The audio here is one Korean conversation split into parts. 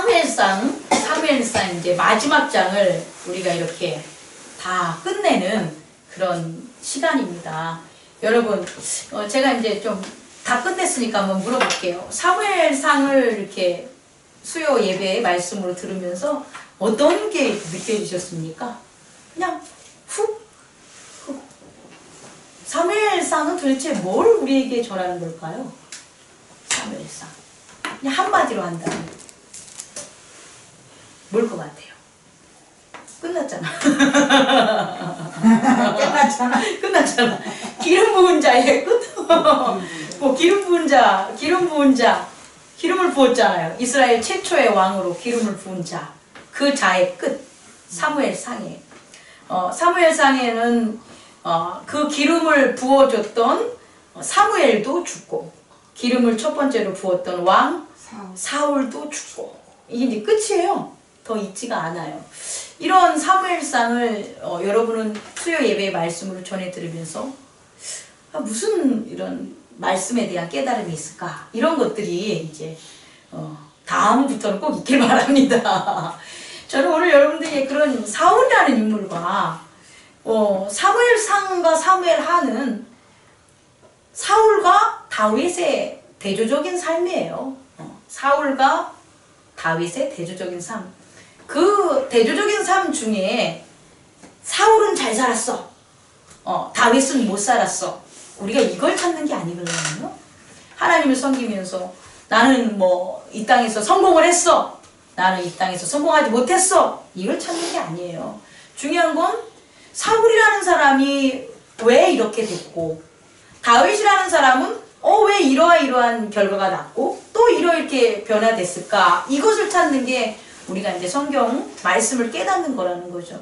사무엘상 이제 마지막 장을 우리가 이렇게 다 끝내는 그런 시간입니다. 여러분, 제가 이제 좀 다 끝냈으니까 한번 물어볼게요. 사무엘상을 이렇게 수요 예배의 말씀으로 들으면서 어떤 게 느껴지셨습니까? 그냥 훅. 사무엘상은 도대체 뭘 우리에게 전하는 걸까요? 사무엘상. 그냥 한마디로 한다면 뭘 것 같아요? 끝났잖아. 끝났잖아. 기름 부은 자의 끝. 뭐 기름 부은 자, 기름을 부었잖아요. 이스라엘 최초의 왕으로 기름을 부은 자, 그 자의 끝. 사무엘상이에요. 사무엘상에는 그 기름을 부어줬던 사무엘도 죽고, 기름을 첫 번째로 부었던 왕 사울도 죽고, 이게 이제 끝이에요. 더 있지가 않아요. 이런 사무엘상을 여러분은 수요 예배의 말씀으로 전해 들으면서 무슨 이런 말씀에 대한 깨달음이 있을까? 이런 것들이 이제 다음부터는 꼭 있길 바랍니다. 저는 오늘 여러분들이 그런 사울이라는 인물과 사무엘상과 사무엘하는 사울과 다윗의 대조적인 삶이에요. 사울과 다윗의 대조적인 삶. 그 대조적인 삶 중에 사울은 잘 살았어. 다윗은 못 살았어. 우리가 이걸 찾는 게 아니거든요. 하나님을 섬기면서 나는 뭐 이 땅에서 성공을 했어. 나는 이 땅에서 성공하지 못했어. 이걸 찾는 게 아니에요. 중요한 건 사울이라는 사람이 왜 이렇게 됐고, 다윗이라는 사람은 왜 이러한 결과가 났고 또 이렇게 변화됐을까? 이것을 찾는 게 우리가 이제 성경 말씀을 깨닫는 거라는 거죠.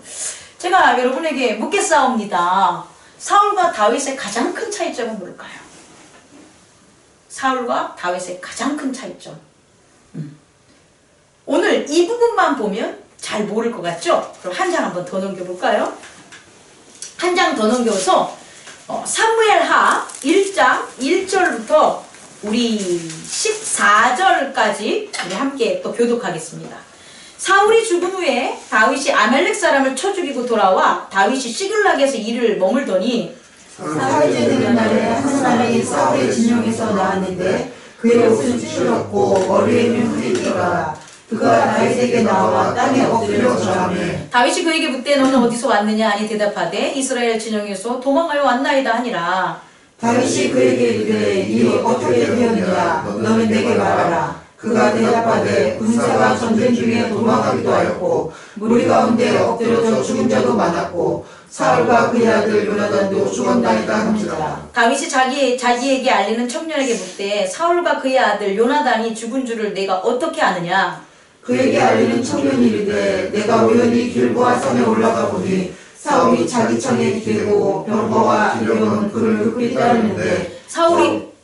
제가 여러분에게 묻겠사옵니다. 사울과 다윗의 가장 큰 차이점은 뭘까요? 사울과 다윗의 가장 큰 차이점. 오늘 이 부분만 보면 잘 모를 것 같죠? 그럼 한 장 한번 더 넘겨볼까요? 한 장 더 넘겨서 사무엘하 1장 1절부터 우리 14절까지 우리 함께 또 교독하겠습니다. 사울이 죽은 후에 다윗이 아말렉 사람을 쳐 죽이고 돌아와 다윗이 시글락에서 이를 머물더니, 사흘째 되는 날에 한 사람이 사울의 진영에서 나왔는데 그의 옷을 찢어졌고 머리에는 흙이 튀어라. 그가 다윗에게 나와 땅에 엎드려 절하매 다윗이 그에게 묻되 너는 어디서 왔느냐 하니 대답하되 이스라엘 진영에서 도망하여 왔나이다 하니라. 다윗이 그에게 이르되 이 어떻게 되었느냐 너는 내게 말하라. 그가 대답하되 군사가 전쟁 중에 도망하기도 하였고 무리 가운데 엎드려져 죽은 자도 많았고 사울과 그의 아들 요나단도 죽었나이다 합니다. 다윗이 자기에게 알리는 청년에게 묻되 사울과 그의 아들 요나단이 죽은 줄을 내가 어떻게 아느냐? 그에게 알리는 청년이 이르되 내가 우연히 길보아 산에 올라가 보니 사울이 자기 창에 기대고 병거와 기병은 그를 흑빛 따르는데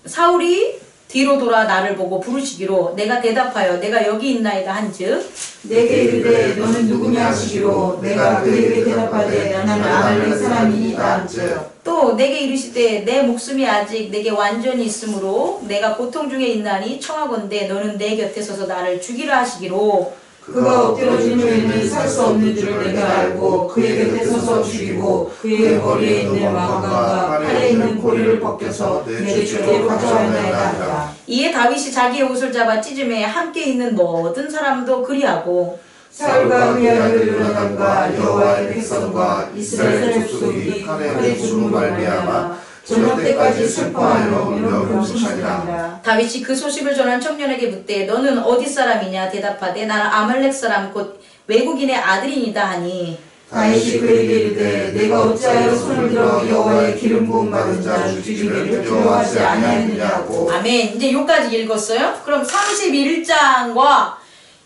사울이 뒤로 돌아 나를 보고 부르시기로 내가 대답하여 내가 여기 있나이다 한즉 내게 이르되 너는 누구냐 하시기로 내가 그에게 대답하되 나는 아말렉 사람이니이다 한즉 또 내게 이르시되 내 목숨이 아직 내게 완전히 있으므로 내가 고통 중에 있나니 청하건대 너는 내 곁에 서서 나를 죽이라 하시기로 그가 엎드러진 후에는 살 수 없는 줄을 내가 알고 그의 곁에 서서 죽이고 그의 머리에 있는 왕관과 팔에 있는 고리를 벗겨서 내 주께 가져왔나이다 하니라. 이에 다윗이 자기의 옷을 잡아 찢음에 함께 있는 모든 사람도 그리하고 사울과 그의 아들 요나단과 여호와의 백성과 이스라엘 족속이 칼에 죽음으로 말미암아 저녁 때까지 슬퍼하여 울며 금식하니라. 다윗이 그 소식을 전한 청년에게 묻되 너는 어디 사람이냐 대답하되 나는 아말렉 사람 곧 외국인의 아들이니다 하니 다윗이 그에게 이르되 내가 어찌하여 손을 들어 여호와의 기름 부음 받은 자 죽이기를 두려워하지 아니하느냐고. 아멘. 이제 여기까지 읽었어요. 그럼 31장과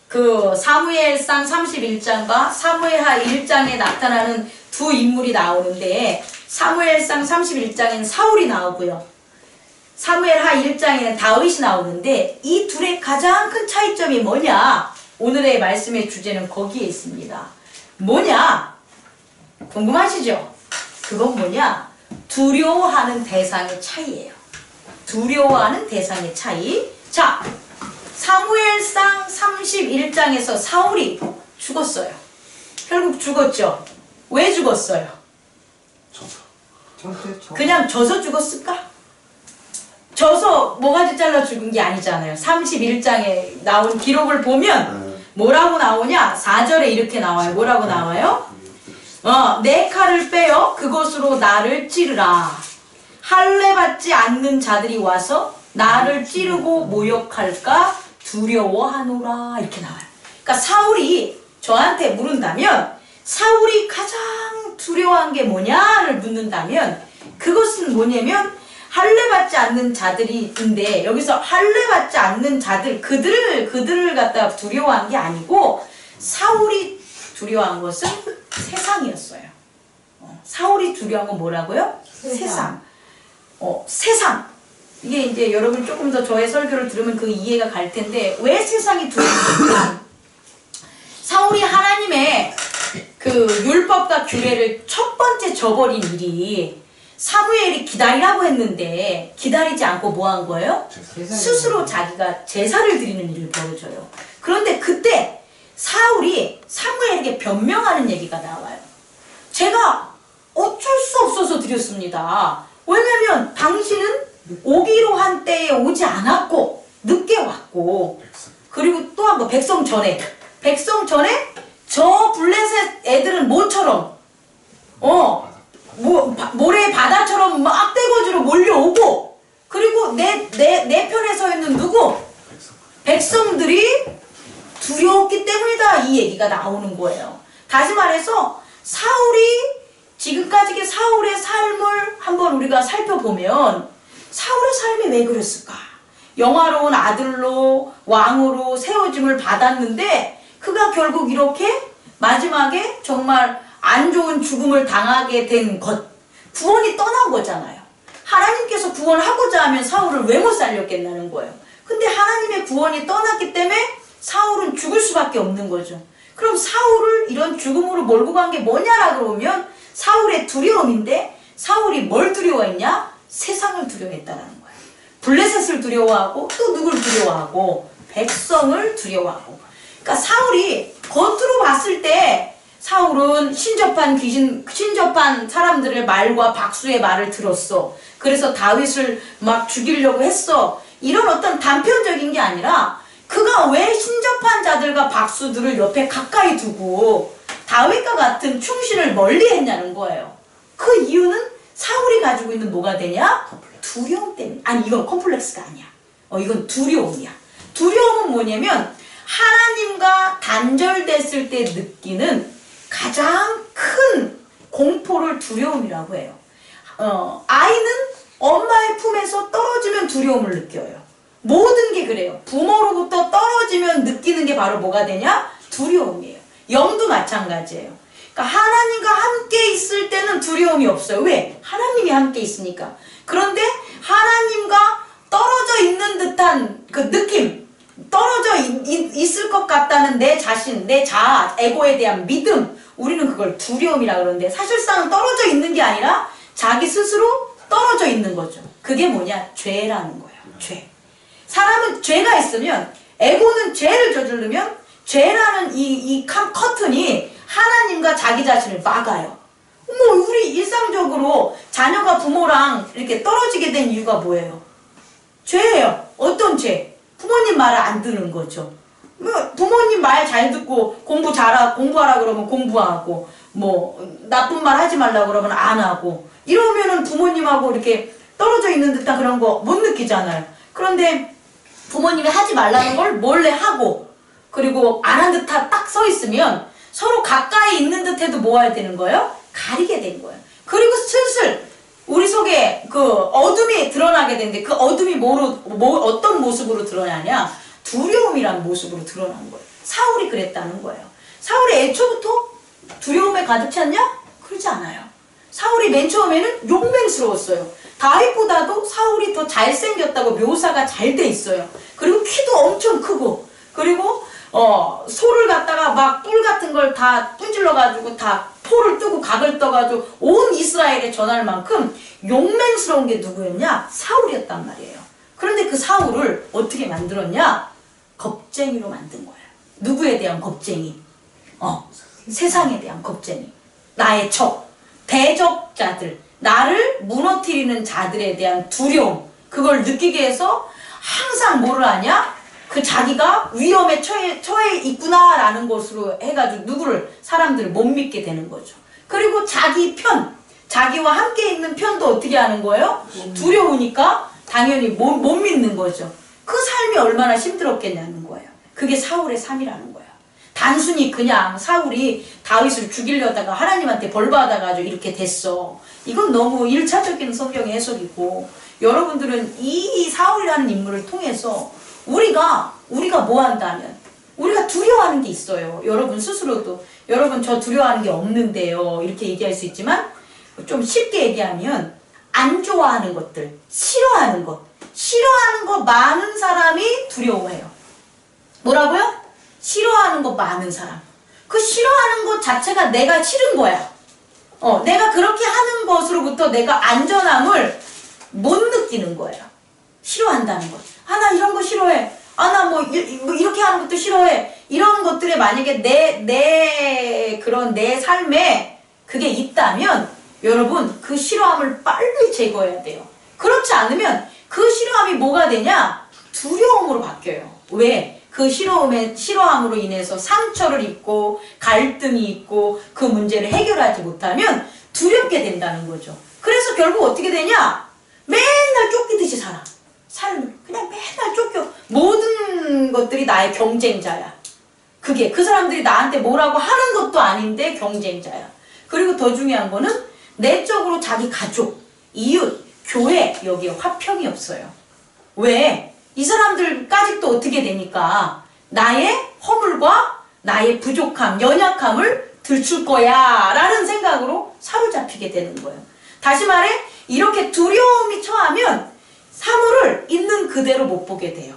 그 사무엘상 31장과 사무엘하 1장에 나타나는 두 인물이 나오는데 사무엘상 31장에는 사울이 나오고요. 사무엘하 1장에는 다윗이 나오는데 이 둘의 가장 큰 차이점이 뭐냐? 오늘의 말씀의 주제는 거기에 있습니다. 뭐냐? 궁금하시죠? 그건 뭐냐? 두려워하는 대상의 차이예요. 두려워하는 대상의 차이. 자, 사무엘상 31장에서 사울이 죽었어요. 결국 죽었죠. 왜 죽었어요? 그냥 져서 죽었을까? 져서 모가지 잘라 죽은 게 아니잖아요. 31장에 나온 기록을 보면 뭐라고 나오냐? 4절에 이렇게 나와요. 뭐라고 나와요? 내 칼을 빼어 그곳으로 나를 찌르라. 할례 받지 않는 자들이 와서 나를 찌르고 모욕할까 두려워하노라. 이렇게 나와요. 그러니까 사울이 저한테 물은다면, 사울이 가장 두려워한 게 뭐냐를 묻는다면, 그것은 뭐냐면 할례 받지 않는 자들인데, 여기서 할례 받지 않는 자들, 그들을 갖다가 두려워한 게 아니고 사울이 두려워한 것은 세상이었어요. 사울이 두려워한 건 뭐라고요? 세상. 세상. 이게 이제 여러분 조금 더 저의 설교를 들으면 그 이해가 갈 텐데, 왜 세상이 두려웠을까? 사울이 하나님의 그 율법과 규례를 첫 번째 저버린 일이, 사무엘이 기다리라고 했는데 기다리지 않고 뭐 한 거예요? 스스로 자기가 제사를 드리는 일을 벌여줘요. 그런데 그때 사울이 사무엘에게 변명하는 얘기가 나와요. 제가 어쩔 수 없어서 드렸습니다. 왜냐면 당신은 오기로 한 때에 오지 않았고 늦게 왔고, 그리고 또 한 번 백성 전에 저 블레셋 애들은 모처럼 모래 바다처럼 막 떼거지로 몰려오고, 그리고 내 편에 서 있는 누구? 백성들이 두려웠기 때문이다. 이 얘기가 나오는 거예요. 다시 말해서 지금까지 사울의 삶을 한번 우리가 살펴보면, 사울의 삶이 왜 그랬을까? 영화로운 아들로 왕으로 세워짐을 받았는데 그가 결국 이렇게 마지막에 정말 안 좋은 죽음을 당하게 된 것, 구원이 떠난 거잖아요. 하나님께서 구원하고자 하면 사울을 왜 못 살렸겠다는 거예요. 근데 하나님의 구원이 떠났기 때문에 사울은 죽을 수밖에 없는 거죠. 그럼 사울을 이런 죽음으로 몰고 간 게 뭐냐라고 보면 사울의 두려움인데, 사울이 뭘 두려워했냐? 세상을 두려워했다는 거예요. 블레셋을 두려워하고, 또 누굴 두려워하고? 백성을 두려워하고. 그러니까 사울이 겉으로 봤을 때 사울은 신접한 사람들의 말과 박수의 말을 들었어. 그래서 다윗을 막 죽이려고 했어. 이런 어떤 단편적인 게 아니라, 그가 왜 신접한 자들과 박수들을 옆에 가까이 두고 다윗과 같은 충신을 멀리 했냐는 거예요. 그 이유는 사울이 가지고 있는 뭐가 되냐? 두려움 때문에. 아니, 이건 컴플렉스가 아니야. 이건 두려움이야. 두려움은 뭐냐면 하나님과 단절됐을 때 느끼는 가장 큰 공포를 두려움이라고 해요. 아이는 엄마의 품에서 떨어지면 두려움을 느껴요. 모든 게 그래요. 부모로부터 떨어지면 느끼는 게 바로 뭐가 되냐? 두려움이에요. 영도 마찬가지예요. 그러니까 하나님과 함께 있을 때는 두려움이 없어요. 왜? 하나님이 함께 있으니까. 그런데 하나님과 떨어져 있는 듯한 그 느낌, 떨어져 있을 것 같다는 내 자신, 내 자아, 에고에 대한 믿음, 우리는 그걸 두려움이라 그러는데, 사실상 떨어져 있는 게 아니라 자기 스스로 떨어져 있는 거죠. 그게 뭐냐? 죄라는 거예요. 죄. 사람은 죄가 있으면, 에고는 죄를 저지르면 죄라는 이 커튼이 하나님과 자기 자신을 막아요. 우리 일상적으로 자녀가 부모랑 이렇게 떨어지게 된 이유가 뭐예요? 죄예요. 어떤 죄? 부모님 말을 안 듣는 거죠. 부모님 말 잘 듣고 공부하라 그러면 공부하고, 나쁜 말 하지 말라 그러면 안 하고, 이러면은 부모님하고 이렇게 떨어져 있는 듯한 그런 거 못 느끼잖아요. 그런데 부모님이 하지 말라는 걸 몰래 하고, 그리고 안 한 듯 딱 서 있으면 서로 가까이 있는 듯 해도 뭐 해야 되는 거예요? 가리게 된 거예요. 그리고 슬슬 우리 속에 그 어둠이 드러나게 되는데, 그 어둠이 어떤 모습으로 드러나냐? 두려움이라는 모습으로 드러난 거예요. 사울이 그랬다는 거예요. 사울이 애초부터 두려움에 가득 찼냐? 그렇지 않아요. 사울이 맨 처음에는 용맹스러웠어요. 다윗보다도 사울이 더 잘생겼다고 묘사가 잘 돼 있어요. 그리고 키도 엄청 크고, 그리고 소를 갖다가 막 뿔 같은 걸 다 분질러가지고 다 포를 뜨고 각을 떠가지고 온 이스라엘에 전할 만큼 용맹스러운 게 누구였냐? 사울이었단 말이에요. 그런데 그 사울을 어떻게 만들었냐? 겁쟁이로 만든 거야. 누구에 대한 겁쟁이? 세상에 대한 겁쟁이. 나의 적, 대적자들, 나를 무너뜨리는 자들에 대한 두려움, 그걸 느끼게 해서 항상 뭐를 하냐? 그 자기가 위험에 처해 있구나라는 것으로 해가지고 사람들을 못 믿게 되는 거죠. 그리고 자기 편, 자기와 함께 있는 편도 어떻게 하는 거예요? 두려우니까 당연히 못 믿는 거죠. 그 삶이 얼마나 힘들었겠냐는 거예요. 그게 사울의 삶이라는 거예요. 단순히 그냥 사울이 다윗을 죽이려다가 하나님한테 벌 받아가지고 이렇게 됐어. 이건 너무 1차적인 성경의 해석이고, 여러분들은 이 사울이라는 인물을 통해서 우리가 뭐 한다면 우리가 두려워하는 게 있어요. 여러분 스스로도 여러분 저 두려워하는 게 없는데요 이렇게 얘기할 수 있지만, 좀 쉽게 얘기하면 안 좋아하는 것들, 싫어하는 것 많은 사람이 두려워해요. 뭐라고요? 싫어하는 거 많은 사람. 그 싫어하는 것 자체가 내가 싫은 거야. 내가 그렇게 하는 것으로부터 내가 안전함을 못 느끼는 거예요. 싫어한다는 것. 나 이런 거 싫어해. 나 뭐 이렇게 하는 것도 싫어해. 이런 것들에 만약에 내 삶에 그게 있다면 여러분 그 싫어함을 빨리 제거해야 돼요. 그렇지 않으면 그 싫어함이 뭐가 되냐? 두려움으로 바뀌어요. 왜? 그 싫어함으로 인해서 상처를 입고 갈등이 있고 그 문제를 해결하지 못하면 두렵게 된다는 거죠. 그래서 결국 어떻게 되냐? 맨날 쫓기듯이 살아. 삶을 그냥 맨날 쫓겨. 모든 것들이 나의 경쟁자야. 그게 그 사람들이 나한테 뭐라고 하는 것도 아닌데 경쟁자야. 그리고 더 중요한 거는 내적으로 자기 가족, 이웃, 교회 여기에 화평이 없어요. 왜? 이 사람들까지 또 어떻게 되니까 나의 허물과 나의 부족함, 연약함을 들출 거야 라는 생각으로 사로잡히게 되는 거예요. 다시 말해 이렇게 두려움이 처하면 사물을 있는 그대로 못 보게 돼요.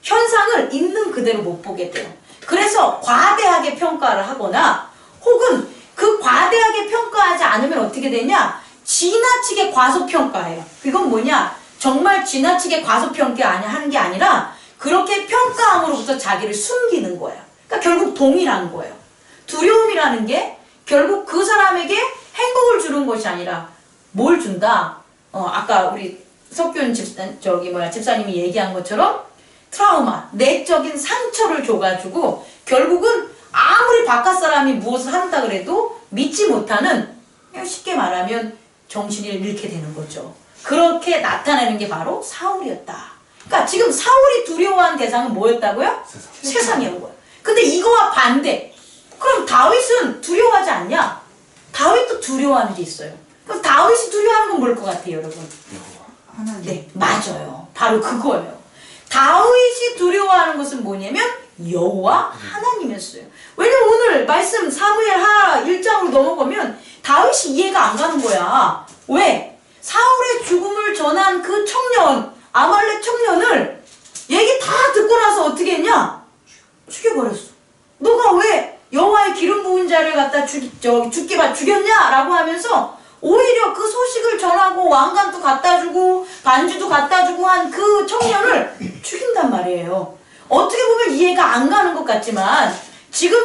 현상을 있는 그대로 못 보게 돼요. 그래서 과대하게 평가를 하거나 혹은 그 과대하게 평가하지 않으면 어떻게 되냐? 지나치게 과소평가해요. 이건 뭐냐? 정말 지나치게 과소평가하는 게 아니라 그렇게 평가함으로부터 자기를 숨기는 거예요. 그러니까 결국 동일한 거예요. 두려움이라는 게 결국 그 사람에게 행복을 주는 것이 아니라 뭘 준다? 아까 우리 석균 집사님이 얘기한 것처럼 트라우마, 내적인 상처를 줘가지고 결국은 아무리 바깥 사람이 무엇을 한다 그래도 믿지 못하는, 쉽게 말하면 정신을 잃게 되는 거죠. 그렇게 나타내는 게 바로 사울이었다. 그러니까 지금 사울이 두려워한 대상은 뭐였다고요? 세상이었던 거예요. 근데 이거와 반대. 그럼 다윗은 두려워하지 않냐? 다윗도 두려워하는 게 있어요. 그럼 다윗이 두려워하는 건 뭘 것 같아요, 여러분? 하나님. 네, 맞아요. 바로 그거예요. 다윗이 두려워하는 것은 뭐냐면 여호와 하나님이었어요. 왜냐면 오늘 말씀 사무엘하 1장으로 넘어가면 다윗이 이해가 안 가는 거야. 왜? 사울의 죽음을 전한 그 청년, 아말렉 청년을 얘기 다 듣고 나서 어떻게 했냐? 죽여버렸어. 너가 왜 여호와의 기름 부은 자를 갖다 죽였냐? 라고 하면서 오히려 그 소식을 전하고 왕관도 갖다 주고 반주도 갖다 주고 한 그 청년을 죽인단 말이에요. 어떻게 보면 이해가 안 가는 것 같지만 지금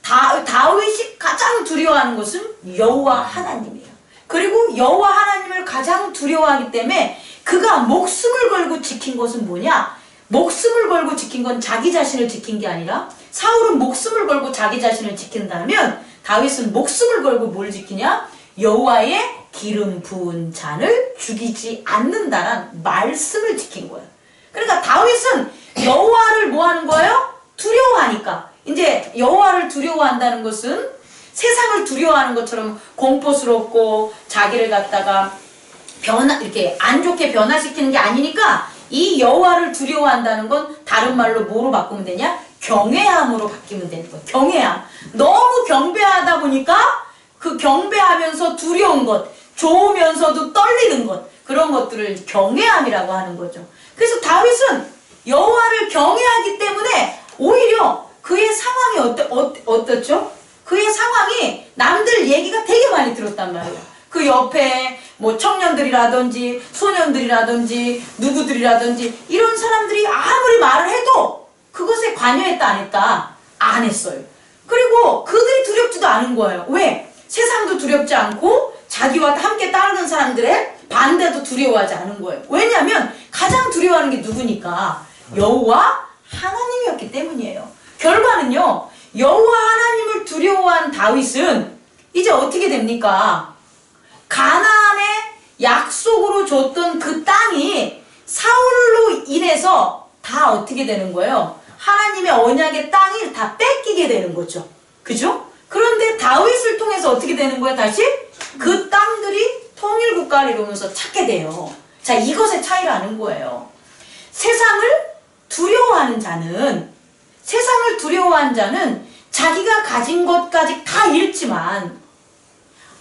다윗이 가장 두려워하는 것은 여호와 하나님이에요. 그리고 여호와 하나님을 가장 두려워하기 때문에 그가 목숨을 걸고 지킨 것은 뭐냐? 목숨을 걸고 지킨 건 자기 자신을 지킨 게 아니라, 사울은 목숨을 걸고 자기 자신을 지킨다면 다윗은 목숨을 걸고 뭘 지키냐? 여호와의 기름 부은 잔을 죽이지 않는다란 말씀을 지킨 거예요. 그러니까 다윗은 여호와를 뭐 하는 거예요? 두려워하니까. 이제 여호와를 두려워한다는 것은 세상을 두려워하는 것처럼 공포스럽고 자기를 갖다가 이렇게 안 좋게 변화시키는 게 아니니까, 이 여호와를 두려워한다는 건 다른 말로 뭐로 바꾸면 되냐? 경외함으로 바뀌면 되는 거예요. 경외함. 너무 경배하다 보니까 그 경배하면서 두려운 것, 좋으면서도 떨리는 것, 그런 것들을 경외함이라고 하는 거죠. 그래서 다윗은 여호와를 경외하기 때문에 오히려 그의 상황이 어떻죠? 그의 상황이 남들 얘기가 되게 많이 들었단 말이에요. 그 옆에 뭐 청년들이라든지 소년들이라든지 누구들이라든지 이런 사람들이 아무리 말을 해도 그 그것에 관여했다 안 했다? 안 했어요. 그리고 그들이 두렵지도 않은 거예요. 왜? 세상도 두렵지 않고 자기와 함께 따르는 사람들의 반대도 두려워하지 않은 거예요. 왜냐하면 가장 두려워하는 게 누구니까? 여호와 하나님이었기 때문이에요. 결과는요, 여호와 하나님을 두려워한 다윗은 이제 어떻게 됩니까? 가나안의 약속으로 줬던 그 땅이 사울로 인해서 다 어떻게 되는 거예요? 하나님의 언약의 땅이 다 뺏기게 되는 거죠. 그죠? 그런데 다윗을 통해서 어떻게 되는 거예요? 다시 그 땅들이 통일국가를 이루면서 찾게 돼요. 자, 이것의 차이를 아는 거예요. 세상을 두려워하는 자는 자기가 가진 것까지 다 잃지만,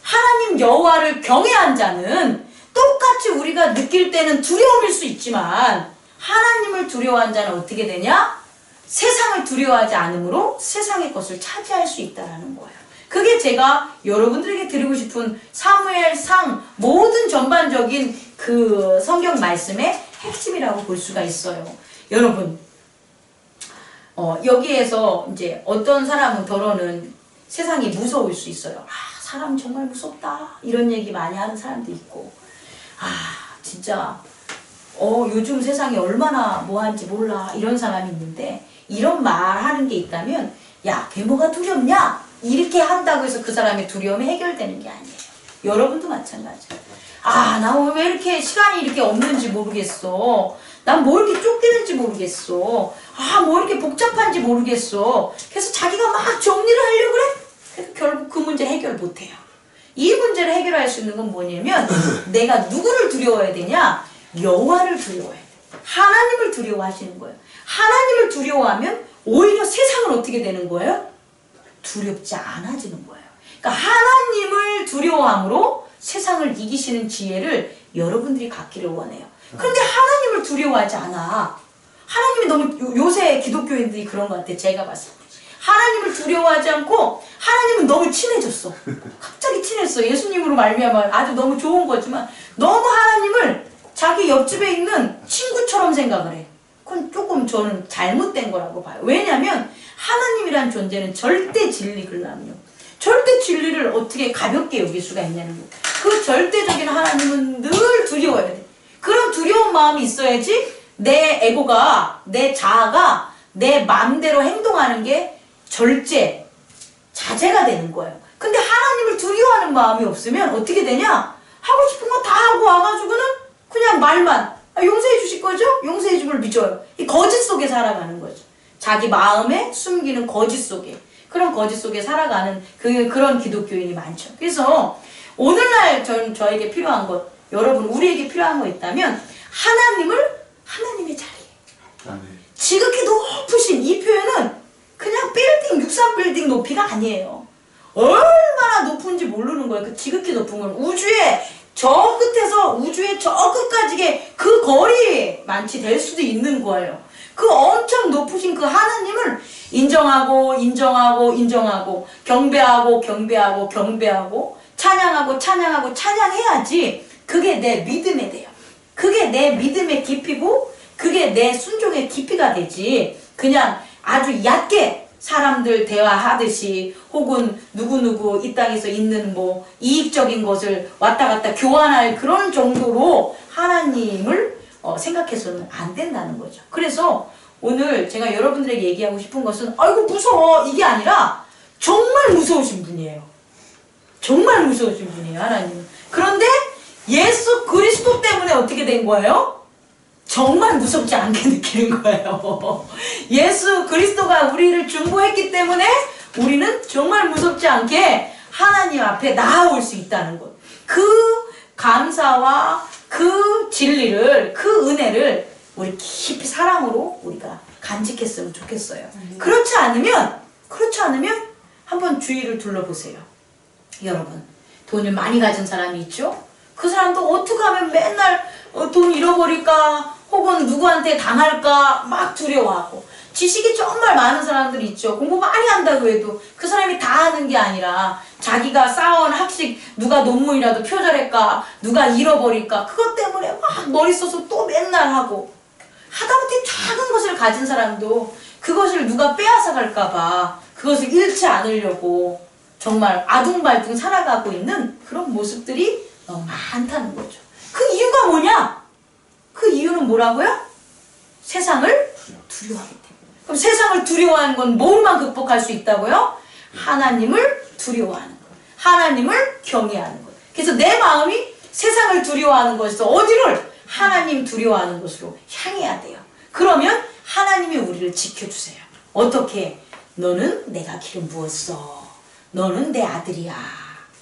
하나님 여호와를 경외한 자는 똑같이 우리가 느낄 때는 두려움일 수 있지만, 하나님을 두려워한 자는 어떻게 되냐? 세상을 두려워하지 않으므로 세상의 것을 차지할 수 있다는 거예요. 그게 제가 여러분들에게 드리고 싶은 사무엘상 모든 전반적인 그 성경 말씀의 핵심이라고 볼 수가 있어요. 여러분, 여기에서 이제 어떤 사람은 더러는 세상이 무서울 수 있어요. 아, 사람 정말 무섭다. 이런 얘기 많이 하는 사람도 있고, 아, 진짜, 요즘 세상이 얼마나 뭐한지 몰라. 이런 사람이 있는데, 이런 말 하는 게 있다면, 야, 걔 뭐가 두렵냐? 이렇게 한다고 해서 그 사람의 두려움이 해결되는 게 아니에요. 여러분도 마찬가지예요. 아, 나 왜 이렇게 시간이 이렇게 없는지 모르겠어. 난 뭐 이렇게 쫓기는지 모르겠어. 아, 뭐 이렇게 복잡한지 모르겠어. 그래서 자기가 막 정리를 하려고 그래? 그래도 결국 그 문제 해결 못해요. 이 문제를 해결할 수 있는 건 뭐냐면, 내가 누구를 두려워해야 되냐? 여호와를 두려워해야 돼. 하나님을 두려워하시는 거예요. 하나님을 두려워하면 오히려 세상은 어떻게 되는 거예요? 두렵지 않아지는 거예요. 그러니까 하나님을 두려워함으로 세상을 이기시는 지혜를 여러분들이 갖기를 원해요. 그런데 하나님을 두려워하지 않아. 하나님이 너무, 요새 기독교인들이 그런 것 같아. 제가 봤을 때. 하나님을 두려워하지 않고 하나님은 너무 친해졌어. 갑자기 친했어. 예수님으로 말미암아 아주 너무 좋은 거지만 너무 하나님을 자기 옆집에 있는 친구처럼 생각을 해. 그건 조금 저는 잘못된 거라고 봐요. 왜냐하면 하나님이란 존재는 절대 진리거든요. 절대 진리를 어떻게 가볍게 여길 수가 있냐는 거예요. 그 절대적인 하나님은 늘 두려워야 돼. 그런 두려운 마음이 있어야지 내 에고가, 내 자아가 내 마음대로 행동하는 게 자제가 되는 거예요. 근데 하나님을 두려워하는 마음이 없으면 어떻게 되냐? 하고 싶은 거 다 하고 와가지고는 그냥 말만, 용서해 주실 거죠? 용서해 줌을 믿어요. 이 거짓 속에 살아가는 거죠. 자기 마음에 숨기는 거짓 속에, 그런 거짓 속에 살아가는 그런 기독교인이 많죠. 그래서 오늘날 저에게 필요한 것, 여러분 우리에게 필요한 거 있다면 하나님의 자리. 지극히 높으신 이 표현은 그냥 빌딩, 63빌딩 높이가 아니에요. 얼마나 높은지 모르는 거예요. 그 지극히 높은 건 우주의 저 끝에서 우주의 저 끝까지의 그 거리 많이 될 수도 있는 거예요. 그 엄청 높으신 그 하나님을 인정하고 경배하고 찬양하고 찬양해야지 그게 내 믿음에 돼요. 그게 내 믿음의 깊이고 그게 내 순종의 깊이가 되지, 그냥 아주 얕게 사람들 대화하듯이 혹은 누구누구 이 땅에서 있는 뭐 이익적인 것을 왔다 갔다 교환할 그런 정도로 하나님을 생각해서는 안 된다는 거죠. 그래서 오늘 제가 여러분들에게 얘기하고 싶은 것은 아이고 무서워 이게 아니라 정말 무서우신 분이에요. 정말 무서우신 분이에요, 하나님. 그런데 예수 그리스도 때문에 어떻게 된 거예요? 정말 무섭지 않게 느끼는 거예요. 예수 그리스도가 우리를 중보했기 때문에 우리는 정말 무섭지 않게 하나님 앞에 나아올 수 있다는 것. 그 감사와 그 진리를, 그 은혜를 우리 깊이 사랑으로 우리가 간직했으면 좋겠어요. 그렇지 않으면 한번 주위를 둘러보세요. 여러분, 돈을 많이 가진 사람이 있죠? 그 사람도 어떻게 하면 맨날 돈 잃어버릴까 혹은 누구한테 당할까 막 두려워하고, 지식이 정말 많은 사람들이 있죠. 공부 많이 한다고 해도 그 사람이 다 하는 게 아니라 자기가 쌓아온 학식, 누가 논문이라도 표절할까, 누가 잃어버릴까, 그것 때문에 막 머리 써서 또 맨날 하고, 하다못해 작은 것을 가진 사람도 그것을 누가 빼앗아 갈까봐 그것을 잃지 않으려고 정말 아둥발둥 살아가고 있는 그런 모습들이 너무 많다는 거죠. 그 이유가 뭐냐? 그 이유는 뭐라고요? 세상을 두려워하기 때문에. 그럼 세상을 두려워하는 건 뭘만 극복할 수 있다고요? 하나님을 두려워하는 것. 하나님을 경외하는 것. 그래서 내 마음이 세상을 두려워하는 것에서 어디를? 하나님 두려워하는 것으로 향해야 돼요. 그러면 하나님이 우리를 지켜주세요. 어떻게? 너는 내가 기름 부었어. 너는 내 아들이야.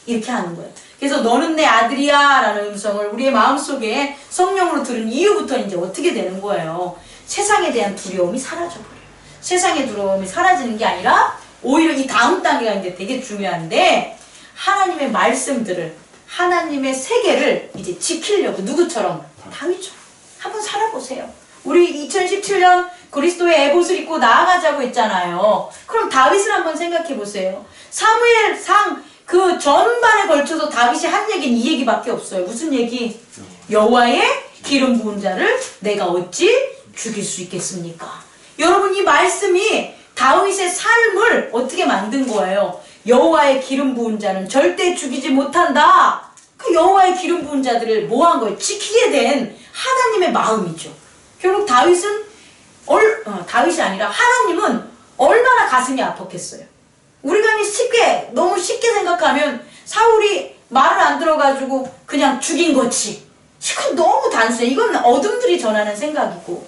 이렇게 하는 거예요. 그래서 너는 내 아들이야 라는 음성을 우리의 마음속에 성령으로 들은 이후부터 이제 어떻게 되는 거예요? 세상에 대한 두려움이 사라져버려요. 세상의 두려움이 사라지는 게 아니라 오히려 이 다음 단계가 이제 되게 중요한데 하나님의 말씀들을 하나님의 세계를 이제 지키려고 누구처럼? 다윗처럼 한번 살아보세요. 우리 2017년 그리스도의 에봇을 입고 나아가자고 했잖아요. 그럼 다윗을 한번 생각해 보세요. 사무엘상 그 전반에 걸쳐서 다윗이 한 얘기는 이 얘기밖에 없어요. 무슨 얘기? 여호와의 기름 부은 자를 내가 어찌 죽일 수 있겠습니까? 여러분 이 말씀이 다윗의 삶을 어떻게 만든 거예요? 여호와의 기름 부은 자는 절대 죽이지 못한다. 그 여호와의 기름 부은 자들을 뭐 한 거예요? 지키게 된 하나님의 마음이죠. 결국 다윗은 다윗이 아니라 하나님은 얼마나 가슴이 아팠겠어요. 우리가 너무 쉽게 생각하면 사울이 말을 안 들어가지고 그냥 죽인 거지. 이건 너무 단순해. 이건 어둠들이 전하는 생각이고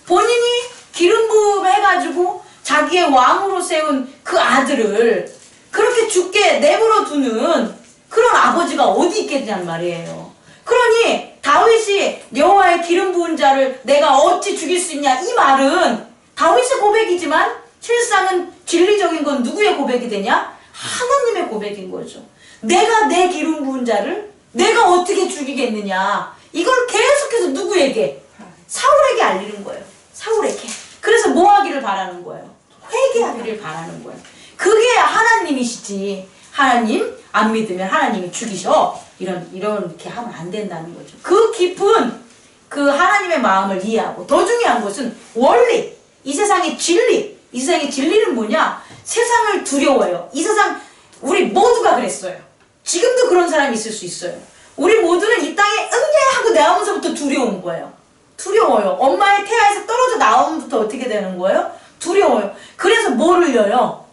본인이 기름 부음 해가지고 자기의 왕으로 세운 그 아들을 그렇게 죽게 내버려 두는 그런 아버지가 어디 있겠냐는 말이에요. 그러니 다윗이 여호와의 기름 부은 자를 내가 어찌 죽일 수 있냐 이 말은 다윗의 고백이지만 실상은 진리적인 건 누구의 고백이 되냐? 하나님의 고백인 거죠. 내가 내 기름 부은 자를 내가 어떻게 죽이겠느냐 이걸 계속해서 누구에게? 사울에게 알리는 거예요. 사울에게. 그래서 뭐 하기를 바라는 거예요? 회개하기를 바라는 거예요. 그게 하나님이시지. 하나님 안 믿으면 하나님이 죽이셔. 이렇게 하면 안 된다는 거죠. 그 깊은 그 하나님의 마음을 이해하고 더 중요한 것은 원리. 이 세상의 진리. 이 세상의 진리는 뭐냐? 세상을 두려워요. 이 세상 우리 모두가 그랬어요. 지금도 그런 사람이 있을 수 있어요. 우리 모두는 이 땅에 응애하고 나오면서부터 두려운 거예요. 두려워요. 엄마의 태아에서 떨어져 나오면부터 어떻게 되는 거예요? 두려워요. 그래서 뭘 흘려요?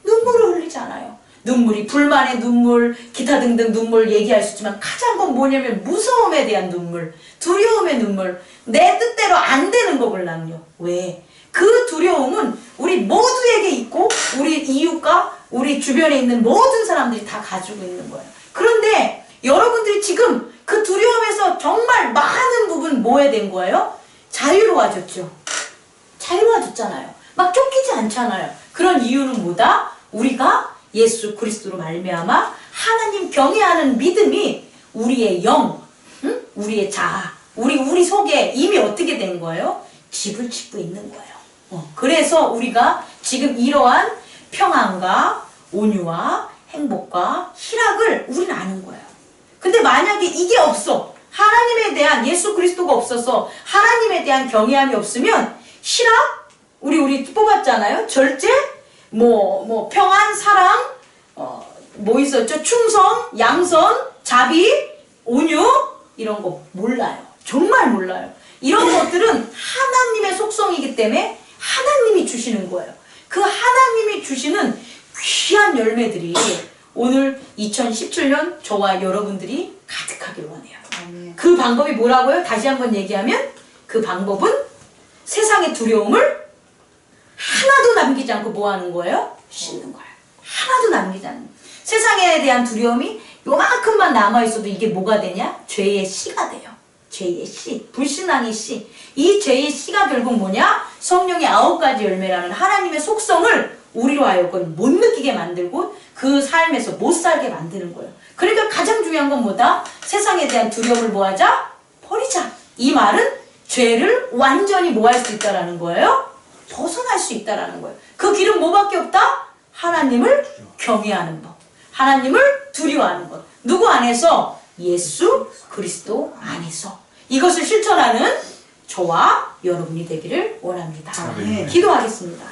눈물을 흘리잖아요. 눈물이 불만의 눈물, 기타 등등 눈물 얘기할 수 있지만 가장 건 뭐냐면 무서움에 대한 눈물, 두려움의 눈물, 내 뜻대로 안 되는 거걸랑요. 왜? 그 두려움은 우리 모두에게 있고 우리 이웃과 우리 주변에 있는 모든 사람들이 다 가지고 있는 거예요. 그런데 여러분들이 지금 그 두려움에서 정말 많은 부분 뭐에 된 거예요? 자유로워졌죠. 자유로워졌잖아요. 막 쫓기지 않잖아요. 그런 이유는 뭐다? 우리가 예수 그리스도로 말미암아 하나님 경외하는 믿음이 우리의 영, 우리의 자아, 우리 속에 이미 어떻게 된 거예요? 집을 짓고 있는 거예요. 그래서 우리가 지금 이러한 평안과 온유와 행복과 희락을 우리는 아는 거예요. 근데 만약에 이게 없어. 하나님에 대한 예수 그리스도가 없어서 하나님에 대한 경외함이 없으면 희락? 우리 뽑았잖아요. 절제? 평안, 사랑, 뭐 있었죠? 충성, 양선, 자비, 온유? 이런 거 몰라요. 정말 몰라요. 이런 것들은 하나님의 속성이기 때문에 하나님이 주시는 거예요. 그 하나님이 주시는 귀한 열매들이 오늘 2017년 저와 여러분들이 가득하길 원해요. 그 방법이 뭐라고요? 다시 한번 얘기하면 그 방법은 세상의 두려움을 하나도 남기지 않고 뭐 하는 거예요? 씻는 거예요. 하나도 남기지 않는 거예요. 세상에 대한 두려움이 요만큼만 남아있어도 이게 뭐가 되냐? 죄의 씨가 돼요. 죄의 씨, 불신앙의 씨. 이 죄의 씨가 결국 뭐냐? 성령의 9가지 열매라는 하나님의 속성을 우리로 하여금 못 느끼게 만들고 그 삶에서 못 살게 만드는 거예요. 그러니까 가장 중요한 건 뭐다? 세상에 대한 두려움을 뭐하자? 버리자. 이 말은 죄를 완전히 뭐 할 수 있다라는 거예요? 벗어날 수 있다라는 거예요. 그 길은 뭐밖에 없다? 하나님을 경외하는 법. 하나님을 두려워하는 것. 누구 안에서? 예수 그리스도 안에서. 이것을 실천하는 저와 여러분이 되기를 원합니다. 아멘. 기도하겠습니다.